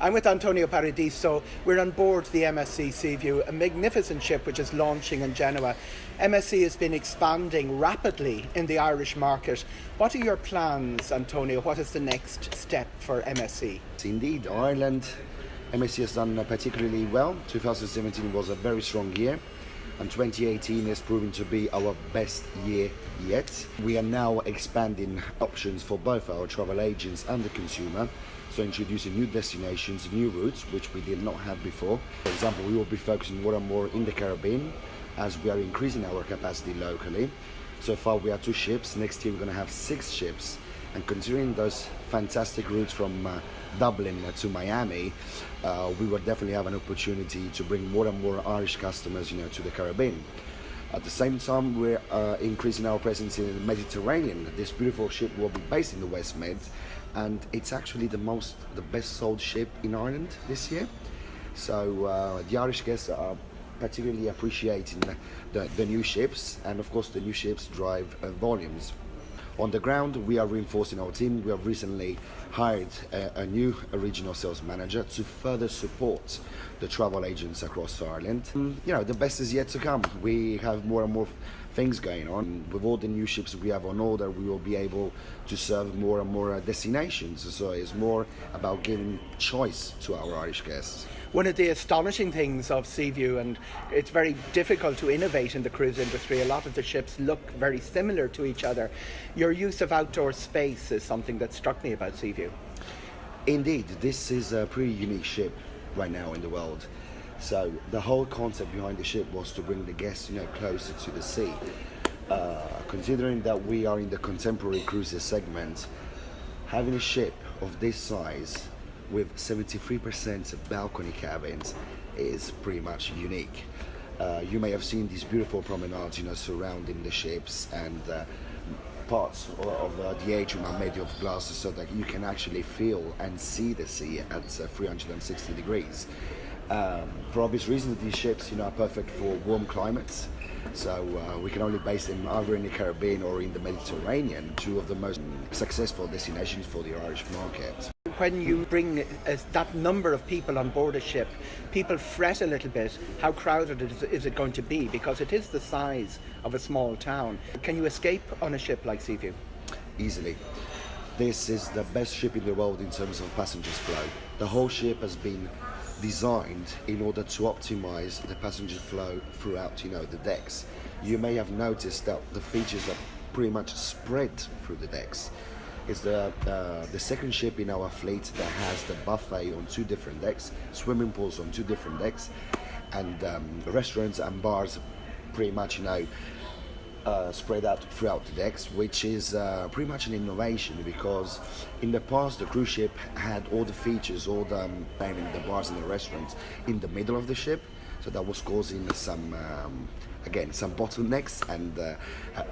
I'm with Antonia Paradiso. We're on board the MSC Seaview, a magnificent ship which is launching in Genoa. MSC has been expanding rapidly in the Irish market. What are your plans, Antonia? What is the next step for MSC? Indeed, Ireland, MSC has done particularly well. 2017 was a very strong year, and 2018 is proving to be our best year yet. We are now expanding options for both our travel agents and the consumer, so introducing new destinations, new routes, which we did not have before. For example, we will be focusing more and more in the Caribbean as we are increasing our capacity locally. So far we have 2 ships. Next year we're going to have 6 ships. And considering those fantastic routes from Dublin to Miami, we will definitely have an opportunity to bring more and more Irish customers, to the Caribbean. At the same time, we're increasing our presence in the Mediterranean. This beautiful ship will be based in the West Med, and it's actually the best sold ship in Ireland this year. So the Irish guests are particularly appreciating the new ships, and of course the new ships drive volumes. On the ground, we are reinforcing our team. We have recently hired a new regional sales manager to further support the travel agents across Ireland. The best is yet to come. We have more and more things going on. With all the new ships we have on order, we will be able to serve more and more destinations. So it's more about giving choice to our Irish guests. One of the astonishing things of Seaview, and it's very difficult to innovate in the cruise industry, a lot of the ships look very similar to each other. Your use of outdoor space is something that struck me about Seaview. Indeed, this is a pretty unique ship right now in the world. So the whole concept behind the ship was to bring the guests, closer to the sea. Considering that we are in the contemporary cruises segment, having a ship of this size with 73% balcony cabins is pretty much unique. You may have seen these beautiful promenades, surrounding the ships, and parts of the atrium are made of glass so that you can actually feel and see the sea at 360 degrees. For obvious reasons, these ships, are perfect for warm climates. So we can only base them either in the Caribbean or in the Mediterranean, 2 of the most successful destinations for the Irish market. When you bring that number of people on board a ship, people fret a little bit how crowded is it going to be, because it is the size of a small town. Can you escape on a ship like Seaview? Easily. This is the best ship in the world in terms of passengers flow. The whole ship has been designed in order to optimize the passenger flow throughout the decks. You may have noticed that the features are pretty much spread through the decks. It's the second ship in our fleet that has the buffet on 2 different decks, swimming pools on 2 different decks, and restaurants and bars pretty much spread out throughout the decks, which is pretty much an innovation, because in the past the cruise ship had all the features, all the bars and the restaurants in the middle of the ship, so that was causing some bottlenecks and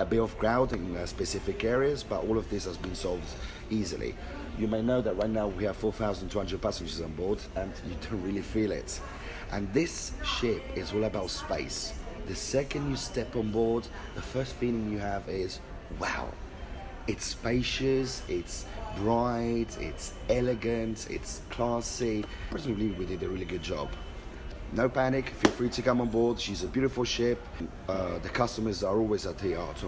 a bit of crowd in specific areas, but all of this has been solved easily. You may know that right now we have 4,200 passengers on board, and you don't really feel it. And this ship is all about space. The second you step on board, the first feeling you have is, wow, it's spacious, it's bright, it's elegant, it's classy. I personally believe we did a really good job. No panic, feel free to come on board. She's a beautiful ship. The customers are always at the heart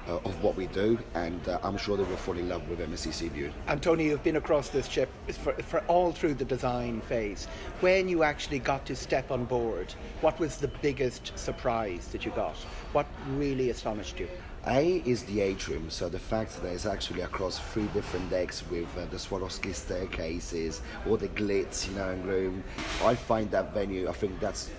of what we do, and I'm sure they will fall in love with MSC Seaview. Antonia, you've been across this ship for all through the design phase. When you actually got to step on board, what was the biggest surprise that you got? What really astonished you? A is the atrium, so the fact that it's actually across 3 different decks with the Swarovski staircases, all the glitz, and room. I find that venue, I think that's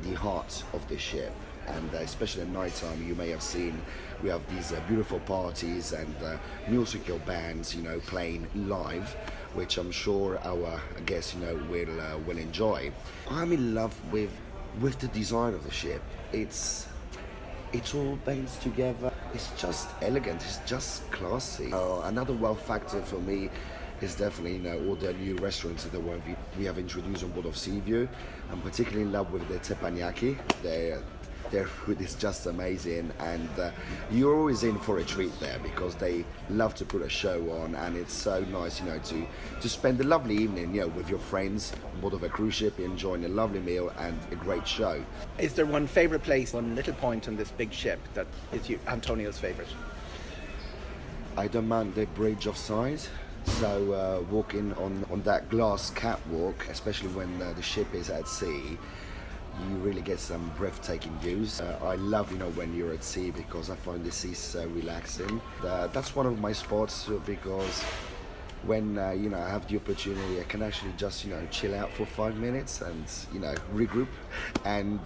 the heart of the ship, and especially at night time, you may have seen we have these beautiful parties and musical bands, playing live, which I'm sure our guests, will enjoy. I'm in love with the design of the ship. It's all bands together. It's just elegant. It's just classy. Another wow factor for me is definitely all the new restaurants that we have introduced on board of Seaview. I'm particularly in love with the teppanyaki. Their food is just amazing, and you're always in for a treat there because they love to put a show on, and it's so nice, to spend a lovely evening, with your friends on board of a cruise ship, enjoying a lovely meal and a great show. Is there one favourite place, one little point on this big ship that is Antonio's favourite? I don't mind the bridge of size. So walking on that glass catwalk, especially when the ship is at sea, you really get some breathtaking views. I love, when you're at sea because I find the sea so relaxing. That's one of my spots because when, I have the opportunity, I can actually just, chill out for 5 minutes and, regroup and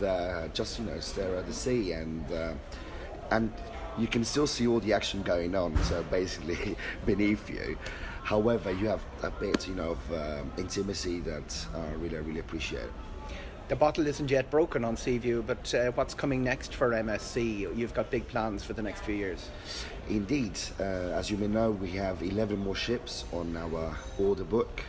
just, stare at the sea and you can still see all the action going on, so basically beneath you. However, you have a bit, of intimacy that I really, really appreciate. The bottle isn't yet broken on Seaview, but what's coming next for MSC? You've got big plans for the next few years. Indeed. As you may know, we have 11 more ships on our order book.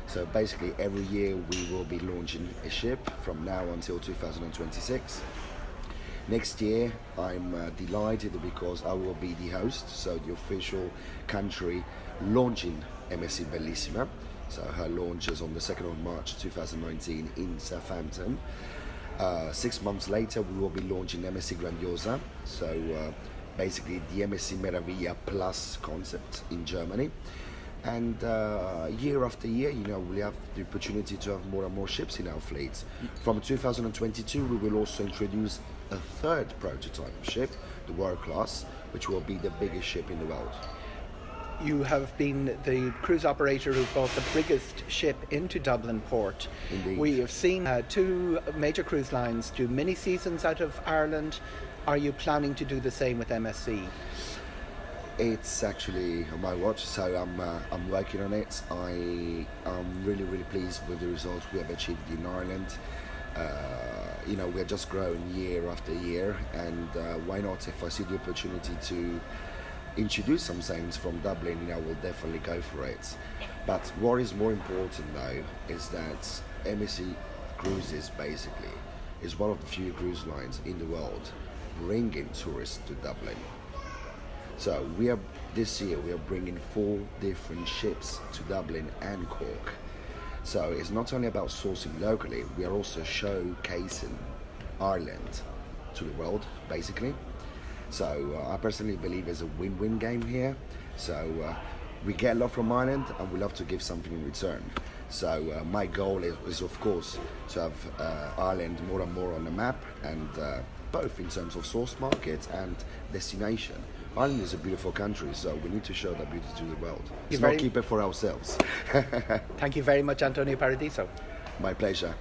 So basically every year we will be launching a ship from now until 2026. Next year, I'm delighted because I will be the host, so the official country launching MSC Bellissima. So her launch is on the 2nd of March 2019 in Southampton. 6 months later, we will be launching MSC Grandiosa, so basically the MSC Meraviglia Plus concept in Germany. And year after year, we have the opportunity to have more and more ships in our fleet. From 2022, we will also introduce a third prototype ship, the World Class, which will be the biggest ship in the world. You have been the cruise operator who brought the biggest ship into Dublin port. Indeed. We have seen 2 major cruise lines do mini seasons out of Ireland. Are you planning to do the same with MSC? It's actually on my watch, so I'm working on it. I'm really, really pleased with the results we have achieved in Ireland. We're just growing year after year, and why not? If I see the opportunity to introduce some sailings from Dublin, we'll definitely go for it. But what is more important though is that MSC Cruises basically is one of the few cruise lines in the world bringing tourists to Dublin. So this year we are bringing 4 different ships to Dublin and Cork. So it's not only about sourcing locally, we are also showcasing Ireland to the world, basically. So I personally believe there's a win-win game here. So we get a lot from Ireland and we love to give something in return. So my goal is of course to have Ireland more and more on the map, and both in terms of source market and destination. Ireland is a beautiful country, so we need to show that beauty to the world. Let's not keep it for ourselves. Thank you very much, Antonia Paradiso. My pleasure.